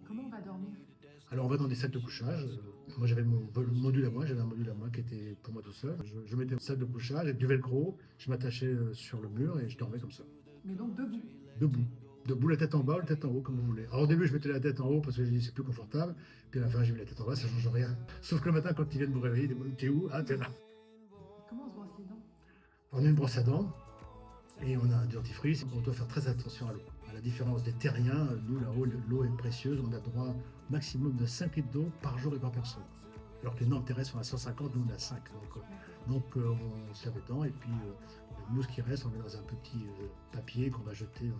Comment on va dormir? Alors on va dans des salles de couchage. Moi j'avais module à moi, j'avais un module à moi qui était pour moi tout seul. Je mettais une salle de couchage avec du velcro, je m'attachais sur le mur et je dormais comme ça. Mais donc debout. Debout. Debout, la tête en bas ou la tête en haut, comme vous voulez. Alors au début je mettais la tête en haut parce que j'ai dit c'est plus confortable. Puis à la fin j'ai mis la tête en bas, ça change rien. Sauf que le matin quand ils viennent vous réveiller, ils demandent t'es où? Ah t'es là. Et comment on se brosse les dents? On a une brosse à dents et on a un dentifrice. On doit faire très attention à l'eau. À la différence des terriens, nous là-haut l'eau est précieuse, on a droit au maximum de 5 litres d'eau par jour et par personne. Alors que les normes terrestres sont à 150, nous on a 5. On se lave les dents et puis nous ce qui reste, on met dans un petit papier qu'on va jeter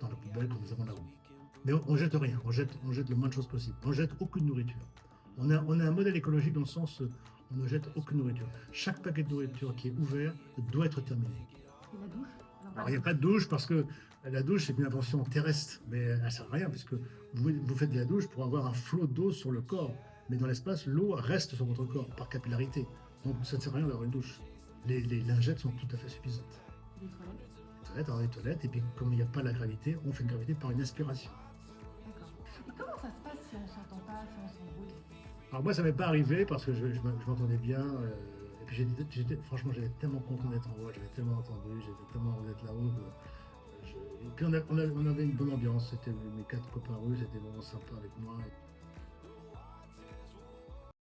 dans la poubelle que nous avons là-haut. Mais on jette rien, on jette le moins de choses possible. On jette aucune nourriture. On a un modèle écologique dans le sens on ne jette aucune nourriture. Chaque paquet de nourriture qui est ouvert doit être terminé. Et la douche? Alors, il n'y a pas de douche parce que la douche, c'est une invention terrestre, mais elle ne sert à rien puisque vous faites de la douche pour avoir un flot d'eau sur le corps. Mais dans l'espace, l'eau reste sur votre corps par capillarité. Donc, ça ne sert à rien d'avoir une douche. Les lingettes sont tout à fait suffisantes. Des toilettes? Les toilettes, alors les toilettes, et puis comme il n'y a pas la gravité, on fait une gravité par une aspiration. D'accord. Et comment ça se passe si on s'entend pas, si on s'embrouille? Alors moi, ça m'est pas arrivé parce que je m'entendais bien. Et puis franchement, j'étais tellement content d'être en haut, j'avais tellement entendu, j'étais tellement heureux d'être là-haut. Et puis on avait une bonne ambiance. C'était mes 4 copains russes, c'était vraiment sympa avec moi.